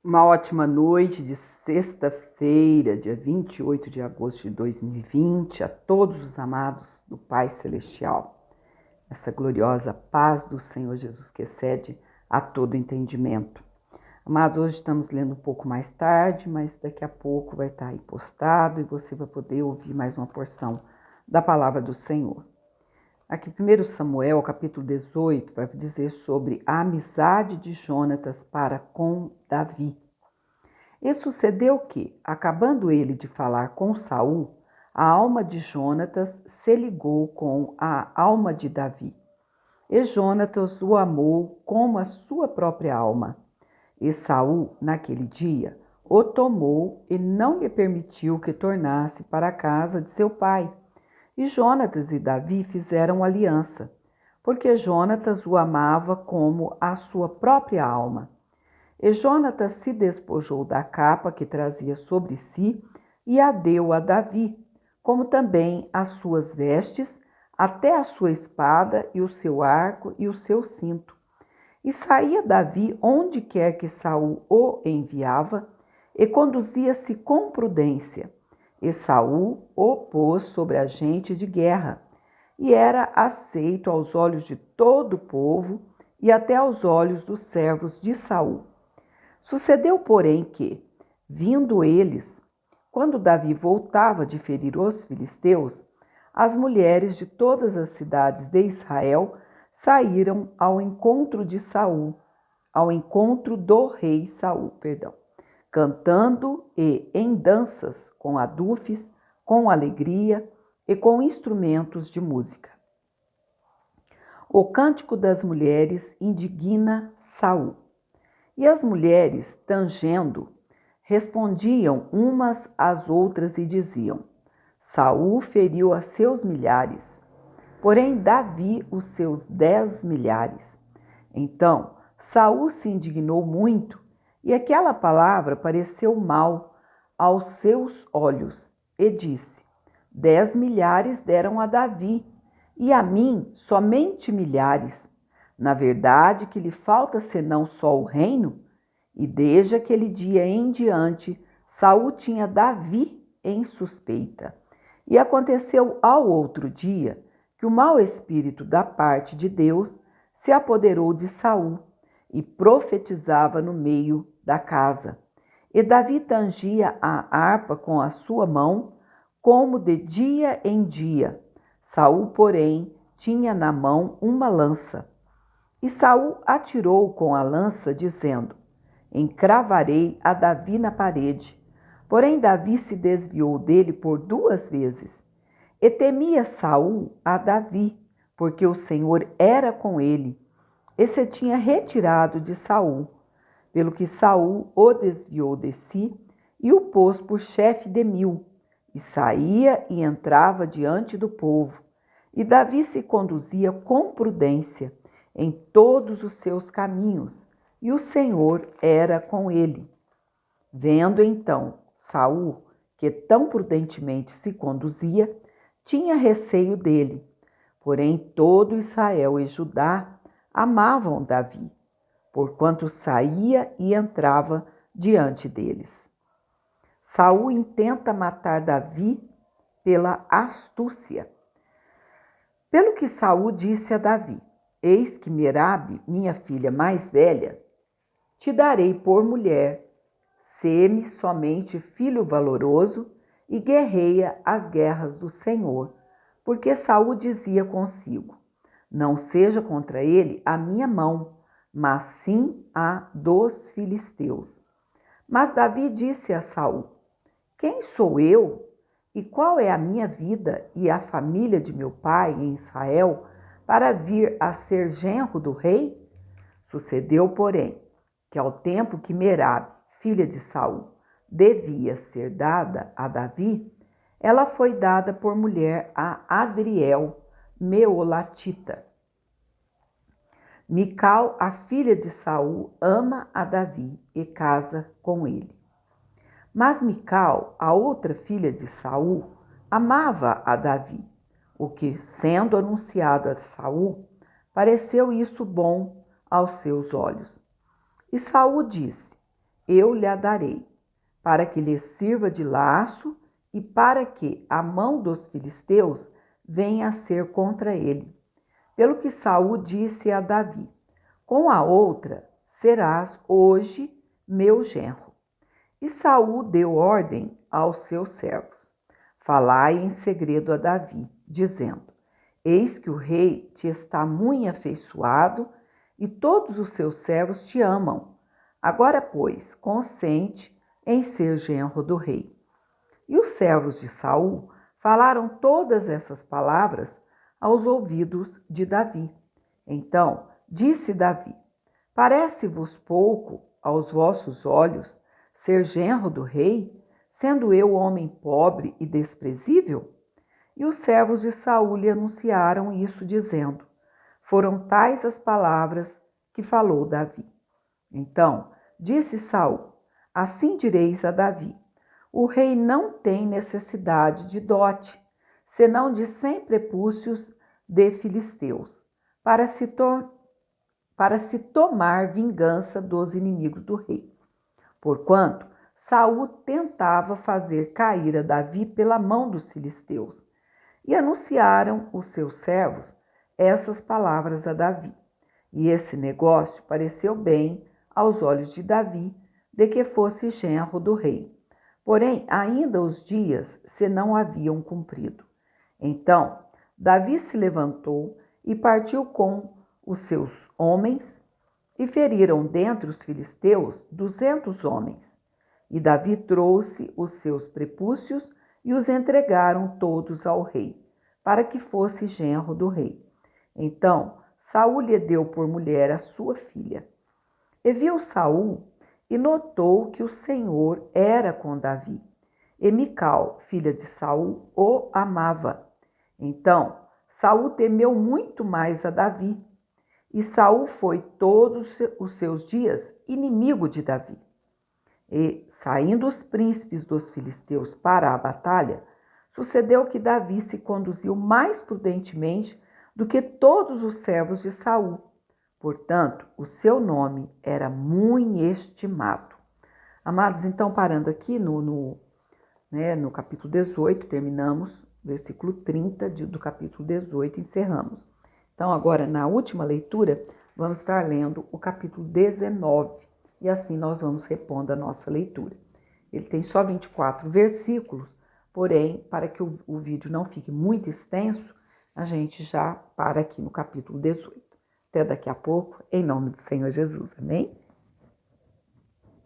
Uma ótima noite de sexta-feira, dia 28 de agosto de 2020, a todos os amados do Pai Celestial. Essa gloriosa paz do Senhor Jesus que excede a todo entendimento. Amados, hoje estamos lendo um pouco mais tarde, mas daqui a pouco vai estar aí postado e você vai poder ouvir mais uma porção da palavra do Senhor. Aqui, 1 Samuel, capítulo 18, vai dizer sobre a amizade de Jonatas para com Davi. E sucedeu que, acabando ele de falar com Saul, a alma de Jonatas se ligou com a alma de Davi. E Jonatas o amou como a sua própria alma. E Saul, naquele dia, o tomou e não lhe permitiu que tornasse para a casa de seu pai. E Jonatas e Davi fizeram aliança, porque Jonatas o amava como a sua própria alma. E Jonatas se despojou da capa que trazia sobre si e a deu a Davi, como também as suas vestes, até a sua espada e o seu arco e o seu cinto. E saía Davi onde quer que Saul o enviava, e conduzia-se com prudência. E Saul o pôs sobre a gente de guerra, e era aceito aos olhos de todo o povo e até aos olhos dos servos de Saul. Sucedeu, porém, que, vindo eles, quando Davi voltava de ferir os filisteus, as mulheres de todas as cidades de Israel saíram ao encontro de Saul, ao encontro do rei Saul, cantando e em danças, com adufes, com alegria e com instrumentos de música. O cântico das mulheres indigna Saul. E as mulheres, tangendo, respondiam umas às outras e diziam: Saul feriu a seus milhares, porém Davi os seus 10 milhares. Então Saul se indignou muito, e aquela palavra pareceu mal aos seus olhos, e disse: 10 milhares deram a Davi, e a mim somente milhares. Na verdade, que lhe falta senão só o reino? E desde aquele dia em diante, Saul tinha Davi em suspeita. E aconteceu ao outro dia que o mau espírito da parte de Deus se apoderou de Saul e profetizava no meio da casa. E Davi tangia a harpa com a sua mão, como de dia em dia. Saul, porém, tinha na mão uma lança. E Saul atirou com a lança, dizendo: Encravarei a Davi na parede. Porém Davi se desviou dele por 2 vezes. E temia Saul a Davi, porque o Senhor era com ele, e se tinha retirado de Saul, pelo que Saul o desviou de si e o pôs por chefe de 1000, e saía e entrava diante do povo. E Davi se conduzia com prudência em todos os seus caminhos, e o Senhor era com ele. Vendo então Saul que tão prudentemente se conduzia, tinha receio dele. Porém todo Israel e Judá amavam Davi, porquanto saía e entrava diante deles. Saul intenta matar Davi pela astúcia. Pelo que Saul disse a Davi: Eis que Merabe, minha filha mais velha, te darei por mulher, sê-me somente filho valoroso e guerreia as guerras do Senhor. Porque Saul dizia consigo: Não seja contra ele a minha mão, mas sim a dos filisteus. Mas Davi disse a Saul: Quem sou eu? E qual é a minha vida e a família de meu pai em Israel para vir a ser genro do rei? Sucedeu, porém, que ao tempo que Merabe, filha de Saul, devia ser dada a Davi, ela foi dada por mulher a Adriel, meolatita. Mical, a filha de Saul, ama a Davi e casa com ele. Mas Mical, a outra filha de Saul, amava a Davi, o que, sendo anunciado a Saul, pareceu isso bom aos seus olhos. E Saul disse: eu lhe a darei, para que lhe sirva de laço e para que a mão dos filisteus venha a ser contra ele. Pelo que Saul disse a Davi: com a outra serás hoje meu genro. E Saul deu ordem aos seus servos: falai em segredo a Davi, dizendo: eis que o rei te está muito afeiçoado e todos os seus servos te amam. Agora, pois, consente em ser genro do rei. E os servos de Saul falaram todas essas palavras aos ouvidos de Davi. Então disse Davi: parece-vos pouco aos vossos olhos ser genro do rei, sendo eu homem pobre e desprezível? E os servos de Saul lhe anunciaram isso, dizendo: foram tais as palavras que falou Davi. Então disse Saul: assim direis a Davi: o rei não tem necessidade de dote, senão de 100 prepúcios de filisteus, para se tomar vingança dos inimigos do rei. Porquanto Saul tentava fazer cair a Davi pela mão dos filisteus. E anunciaram os seus servos essas palavras a Davi. E esse negócio pareceu bem aos olhos de Davi, de que fosse genro do rei. Porém, ainda os dias se não haviam cumprido. Então, Davi se levantou e partiu com os seus homens, e feriram dentre os filisteus 200 homens. E Davi trouxe os seus prepúcios e os entregaram todos ao rei, para que fosse genro do rei. Então Saul lhe deu por mulher a sua filha. E viu Saul e notou que o Senhor era com Davi. E Mical, filha de Saul, o amava. Então Saul temeu muito mais a Davi. E Saul foi todos os seus dias inimigo de Davi. E, saindo os príncipes dos filisteus para a batalha, sucedeu que Davi se conduziu mais prudentemente do que todos os servos de Saul. Portanto, o seu nome era muito estimado. Amados, então, parando aqui no capítulo 18, terminamos, versículo 30 do capítulo 18, encerramos. Então, agora, na última leitura, vamos estar lendo o capítulo 19, e assim nós vamos repondo a nossa leitura. Ele tem só 24 versículos, porém, para que o vídeo não fique muito extenso, a gente já para aqui no capítulo 18. Até daqui a pouco, em nome do Senhor Jesus. Amém?